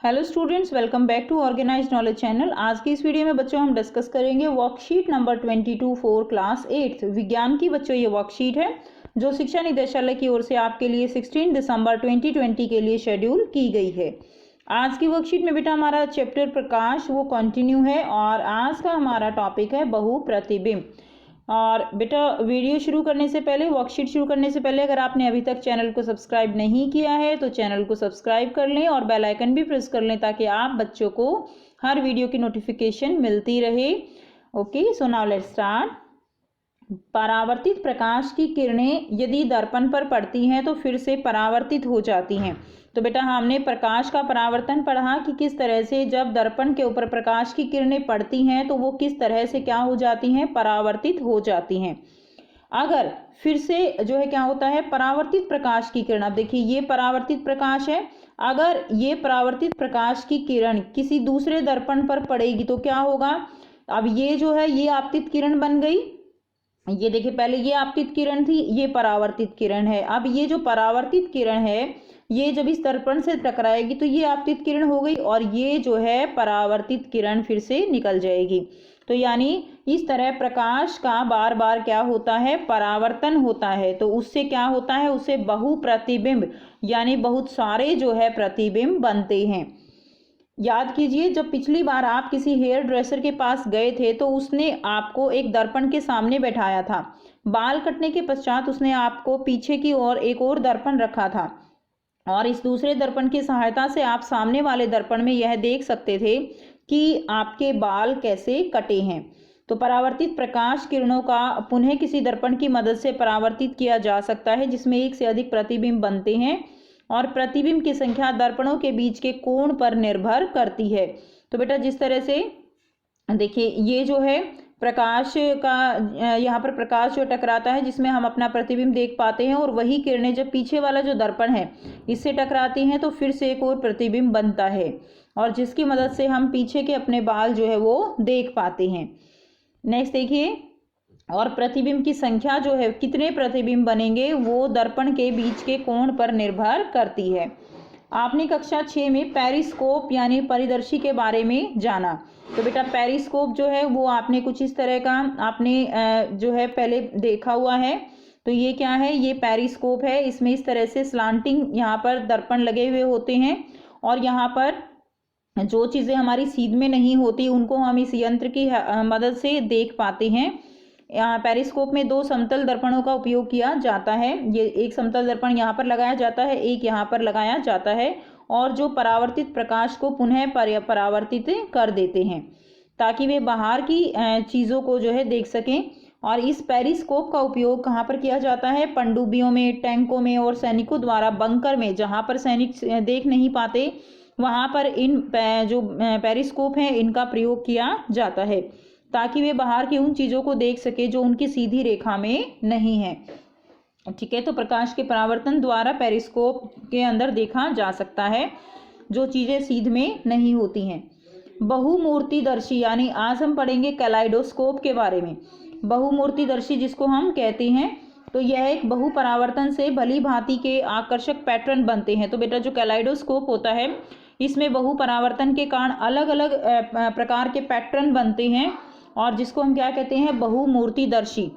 Hello students, welcome back to organised knowledge channel. आज की इस वीडियो में बच्चों हम डिस्कस करेंगे वर्कशीट नंबर 22 फॉर क्लास 8 विज्ञान की। बच्चों ये वर्कशीट है जो शिक्षा निदेशालय की ओर से आपके लिए 16 दिसंबर 2020 के लिए शेड्यूल की गई है। आज की वर्कशीट में बेटा हमारा चैप्टर प्रकाश वो कंटिन्यू है और आज का हमारा टॉपिक है बहुप्रतिबिंब। और बेटा वीडियो शुरू करने से पहले, वर्कशीट शुरू करने से पहले, अगर आपने अभी तक चैनल को सब्सक्राइब नहीं किया है तो चैनल को सब्सक्राइब कर लें और बेल आइकन भी प्रेस कर लें ताकि आप बच्चों को हर वीडियो की नोटिफिकेशन मिलती रहे। Okay, so now let's start. परावर्तित प्रकाश की किरणें यदि दर्पण पर पड़ती हैं तो फिर से परावर्तित हो जाती हैं। तो बेटा हमने प्रकाश का परावर्तन पढ़ा कि किस तरह से जब दर्पण के ऊपर प्रकाश की किरणें पड़ती हैं तो वो किस तरह से क्या हो जाती हैं, परावर्तित हो जाती हैं। अगर फिर से जो है क्या होता है, परावर्तित प्रकाश की किरण, अब देखिए ये परावर्तित प्रकाश है, अगर ये परावर्तित प्रकाश की किरण किसी दूसरे दर्पण पर पड़ेगी तो क्या होगा। अब ये जो है ये आपतित किरण बन गई। ये देखिए पहले ये आपतित किरण थी, ये परावर्तित किरण है। अब ये जो परावर्तित किरण है ये जब इस दर्पण से टकराएगी तो ये आपतित किरण हो गई और ये जो है परावर्तित किरण फिर से निकल जाएगी। तो यानी इस तरह प्रकाश का बार बार क्या होता है, परावर्तन होता है। तो उससे क्या होता है, उससे बहुप्रतिबिंब यानी बहुत सारे जो है प्रतिबिंब बनते हैं। याद कीजिए जब पिछली बार आप किसी हेयर ड्रेसर के पास गए थे तो उसने आपको एक दर्पण के सामने बैठाया था। बाल कटने के पश्चात उसने आपको पीछे की ओर एक और दर्पण रखा था और इस दूसरे दर्पण की सहायता से आप सामने वाले दर्पण में यह देख सकते थे कि आपके बाल कैसे कटे हैं। तो परावर्तित प्रकाश किरणों का पुनः किसी दर्पण की मदद से परावर्तित किया जा सकता है जिसमें एक से अधिक प्रतिबिंब बनते हैं और प्रतिबिंब की संख्या दर्पणों के बीच के कोण पर निर्भर करती है। तो बेटा जिस तरह से देखिए ये जो है प्रकाश का यहाँ पर प्रकाश जो टकराता है जिसमें हम अपना प्रतिबिंब देख पाते हैं और वही किरणें जब पीछे वाला जो दर्पण है इससे टकराती हैं तो फिर से एक और प्रतिबिंब बनता है और जिसकी मदद से हम पीछे के अपने बाल जो है वो देख पाते हैं। नेक्स्ट देखिए, और प्रतिबिंब की संख्या जो है कितने प्रतिबिंब बनेंगे वो दर्पण के बीच के कोण पर निर्भर करती है। आपने कक्षा 6 में पेरिस्कोप यानी परिदर्शी के बारे में जाना। तो बेटा पेरिस्कोप जो है वो आपने कुछ इस तरह का आपने जो है पहले देखा हुआ है। तो ये क्या है, ये पेरिस्कोप है। इसमें इस तरह से स्लांटिंग यहाँ पर दर्पण लगे हुए होते हैं और यहाँ पर जो चीज़ें हमारी सीध में नहीं होती उनको हम इस यंत्र की मदद से देख पाते हैं। पेरिस्कोप में दो समतल दर्पणों का उपयोग किया जाता है। ये एक समतल दर्पण यहाँ पर लगाया जाता है, एक यहाँ पर लगाया जाता है और जो परावर्तित प्रकाश को पुनः परावर्तित कर देते हैं ताकि वे बाहर की चीज़ों को जो है देख सकें। और इस पेरिस्कोप का उपयोग कहाँ पर किया जाता है, पनडुब्बियों में, टैंकों में और सैनिकों द्वारा बंकर में, जहाँ पर सैनिक देख नहीं पाते वहाँ पर इन जो पेरिस्कोप हैं इनका प्रयोग किया जाता है ताकि वे बाहर की उन चीज़ों को देख सके जो उनकी सीधी रेखा में नहीं है। ठीक है, तो प्रकाश के परावर्तन द्वारा पेरिस्कोप के अंदर देखा जा सकता है जो चीज़ें सीध में नहीं होती हैं। बहुमूर्तिदर्शी यानी आज हम पढ़ेंगे कैलाइडोस्कोप के बारे में। बहुमूर्तिदर्शी जिसको हम कहते हैं, तो यह एक बहुपरावर्तन से भली भांति के आकर्षक पैटर्न बनते हैं। तो बेटा जो कैलाइडोस्कोप होता है इसमें बहुपरावर्तन के कारण अलग अलग प्रकार के पैटर्न बनते हैं और जिसको हम क्या कहते हैं, बहुमूर्तिदर्शी।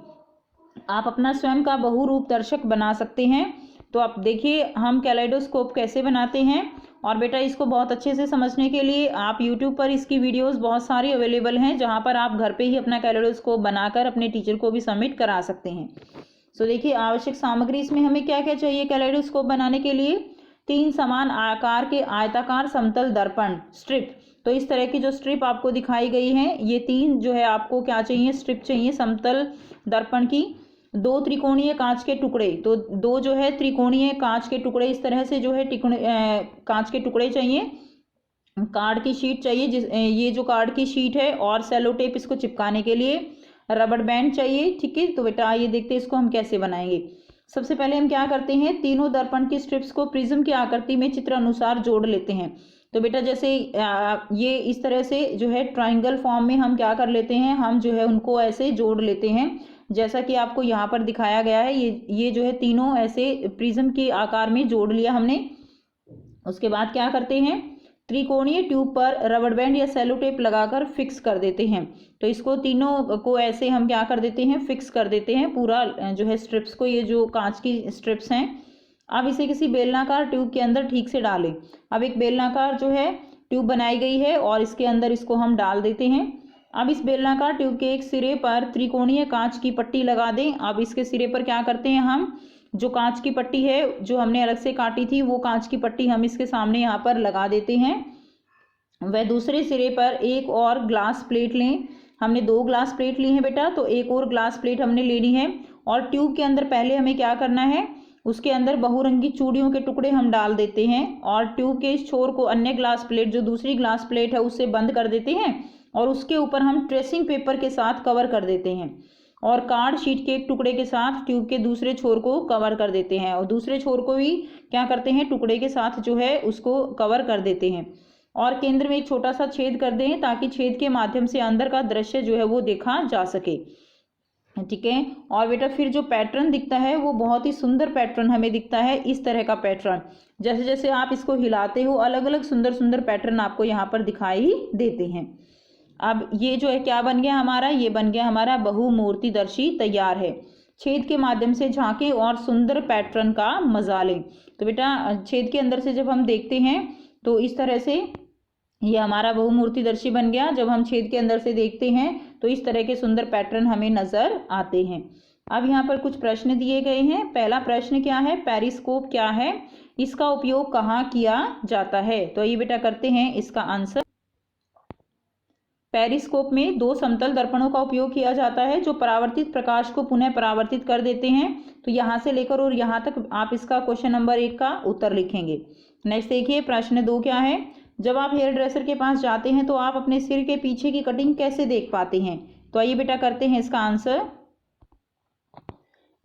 आप अपना स्वयं का बहुरूप दर्शक बना सकते हैं। तो आप देखिए हम कैलेडोस्कोप कैसे बनाते हैं और बेटा इसको बहुत अच्छे से समझने के लिए आप YouTube पर इसकी वीडियोस बहुत सारी अवेलेबल हैं जहां पर आप घर पे ही अपना कैलेडोस्कोप बनाकर अपने टीचर को भी सबमिट करा सकते हैं। सो देखिए आवश्यक सामग्री इसमें हमें क्या क्या चाहिए कैलेडोस्कोप बनाने के लिए, 3 समान आकार के आयताकार समतल दर्पण स्ट्रिप। तो इस तरह की जो स्ट्रिप आपको दिखाई गई है ये 3 जो है आपको क्या चाहिए, स्ट्रिप चाहिए समतल दर्पण की। 2 त्रिकोणीय कांच के टुकड़े, तो 2 जो है त्रिकोणीय कांच के टुकड़े इस तरह से जो है कांच के टुकड़े चाहिए। कार्ड की शीट चाहिए, ये जो कार्ड की शीट है और सेलो टेप इसको चिपकाने के लिए, रबड़ बैंड चाहिए। ठीक है, तो बेटा आइए देखते हैं इसको हम कैसे बनाएंगे। सबसे पहले हम क्या करते हैं, तीनों दर्पण की स्ट्रिप्स को प्रिज्म की आकृति में चित्र अनुसार जोड़ लेते हैं। तो बेटा जैसे ये इस तरह से जो है ट्रायंगल फॉर्म में हम क्या कर लेते हैं, हम जो है उनको ऐसे जोड़ लेते हैं जैसा कि आपको यहाँ पर दिखाया गया है। ये जो है तीनों ऐसे प्रिज्म के आकार में जोड़ लिया हमने। उसके बाद क्या करते हैं, त्रिकोणीय ट्यूब पर रबड़ बैंड या सेलो टेप लगाकर फिक्स कर देते हैं। तो इसको तीनों को ऐसे हम क्या कर देते हैं, फिक्स कर देते हैं पूरा जो है स्ट्रिप्स को, ये जो कांच की स्ट्रिप्स हैं। अब इसे किसी बेलनाकार ट्यूब के अंदर ठीक से डालें। अब एक बेलनाकार जो है ट्यूब बनाई गई है और इसके अंदर इसको हम डाल देते हैं। अब इस बेलनाकार ट्यूब के एक सिरे पर त्रिकोणीय कांच की पट्टी लगा दें। अब इसके सिरे पर क्या करते हैं, हम जो कांच की पट्टी है जो हमने अलग से काटी थी, वो कांच की पट्टी हम इसके सामने यहाँ पर लगा देते हैं। वह दूसरे सिरे पर एक और ग्लास प्लेट लें। हमने 2 ग्लास प्लेट ली हैं बेटा, तो एक और ग्लास प्लेट हमने लेनी है। और ट्यूब के अंदर पहले हमें क्या करना है, उसके अंदर बहुरंगी चूड़ियों के टुकड़े हम डाल देते हैं और ट्यूब के इस छोर को अन्य ग्लास प्लेट, जो दूसरी ग्लास प्लेट है, उससे बंद कर देते हैं और उसके ऊपर हम ट्रेसिंग पेपर के साथ कवर कर देते हैं और कार्ड शीट के एक टुकड़े के साथ ट्यूब के दूसरे छोर को कवर कर देते हैं और दूसरे छोर को भी क्या करते हैं, टुकड़े के साथ जो है उसको कवर कर देते हैं और केंद्र में एक छोटा सा छेद कर दें ताकि छेद के माध्यम से अंदर का दृश्य जो है वो देखा जा सके। ठीक है। और बेटा फिर जो पैटर्न दिखता है वो बहुत ही सुंदर पैटर्न हमें दिखता है, इस तरह का पैटर्न। जैसे जैसे आप इसको हिलाते हो अलग अलग सुंदर सुंदर पैटर्न आपको यहाँ पर दिखाई देते हैं। अब ये जो है क्या बन गया हमारा, ये बन गया हमारा बहुमूर्तिदर्शी तैयार है। छेद के माध्यम से झांकें और सुंदर पैटर्न का मजा लें। तो बेटा छेद के अंदर से जब हम देखते हैं तो इस तरह से ये हमारा बहुमूर्तिदर्शी बन गया। जब हम छेद के अंदर से देखते हैं तो इस तरह के सुंदर पैटर्न हमें नजर आते हैं। अब यहाँ पर कुछ प्रश्न दिए गए हैं। पहला प्रश्न क्या है, पेरिस्कोप क्या है, इसका उपयोग कहाँ किया जाता है। तो ये बेटा करते हैं इसका आंसर। पेरिस्कोप में 2 समतल दर्पणों का उपयोग किया जाता है जो परावर्तित प्रकाश को पुनः परावर्तित कर देते हैं। तो यहाँ से लेकर और यहाँ तक आप इसका क्वेश्चन नंबर 1 का उत्तर लिखेंगे। नेक्स्ट देखिए प्रश्न 2 क्या है, जब आप हेयर ड्रेसर के पास जाते हैं तो आप अपने सिर के पीछे की कटिंग कैसे देख पाते हैं। तो आइए बेटा करते हैं इसका आंसर।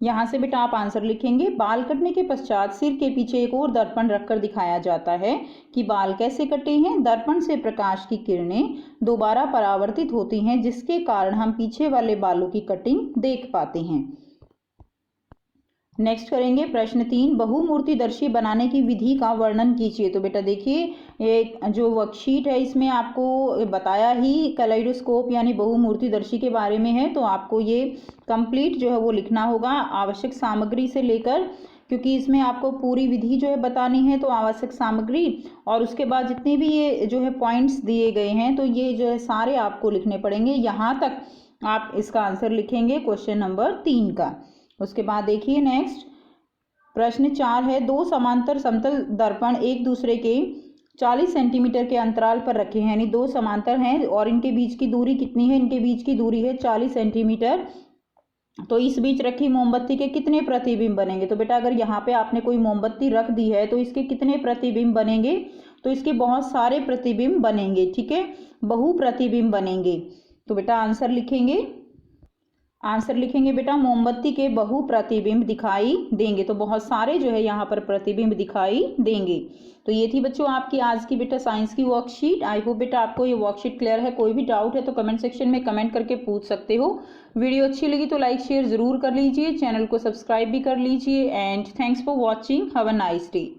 यहाँ से बेटा आप आंसर लिखेंगे। बाल कटने के पश्चात सिर के पीछे एक और दर्पण रखकर दिखाया जाता है कि बाल कैसे कटे हैं। दर्पण से प्रकाश की किरणें दोबारा परावर्तित होती हैं जिसके कारण हम पीछे वाले बालों की कटिंग देख पाते हैं। नेक्स्ट करेंगे प्रश्न 3, बहुमूर्तिदर्शी बनाने की विधि का वर्णन कीजिए। तो बेटा देखिए एक जो वर्कशीट है इसमें आपको बताया ही कैलेडोस्कोप यानी बहुमूर्तिदर्शी के बारे में है। तो आपको ये कंप्लीट जो है वो लिखना होगा आवश्यक सामग्री से लेकर, क्योंकि इसमें आपको पूरी विधि जो है बतानी है। तो आवश्यक सामग्री और उसके बाद जितने भी ये जो है पॉइंट्स दिए गए हैं तो ये जो है सारे आपको लिखने पड़ेंगे। यहाँ तक आप इसका आंसर लिखेंगे क्वेश्चन नंबर 3 का। उसके बाद देखिए नेक्स्ट प्रश्न 4 है, 2 समांतर समतल दर्पण एक दूसरे के 40 सेंटीमीटर के अंतराल पर रखे हैं, यानी 2 समांतर हैं और इनके बीच की दूरी कितनी है, इनके बीच की दूरी है 40 सेंटीमीटर। तो इस बीच रखी मोमबत्ती के कितने प्रतिबिंब बनेंगे। तो बेटा अगर यहाँ पे आपने कोई मोमबत्ती रख दी है तो इसके कितने प्रतिबिंब बनेंगे। तो इसके बहुत सारे प्रतिबिंब बनेंगे। ठीक है, बहु प्रतिबिंब बनेंगे। तो बेटा आंसर लिखेंगे, आंसर लिखेंगे बेटा मोमबत्ती के बहु प्रतिबिंब दिखाई देंगे। तो बहुत सारे जो है यहाँ पर प्रतिबिंब दिखाई देंगे। तो ये थी बच्चों आपकी आज की बेटा साइंस की वर्कशीट। आई होप बेटा आपको ये वर्कशीट क्लियर है। कोई भी डाउट है तो कमेंट सेक्शन में कमेंट करके पूछ सकते हो। वीडियो अच्छी लगी तो लाइक शेयर जरूर कर लीजिए, चैनल को सब्सक्राइब भी कर लीजिए। And thanks for watching, have a nice day.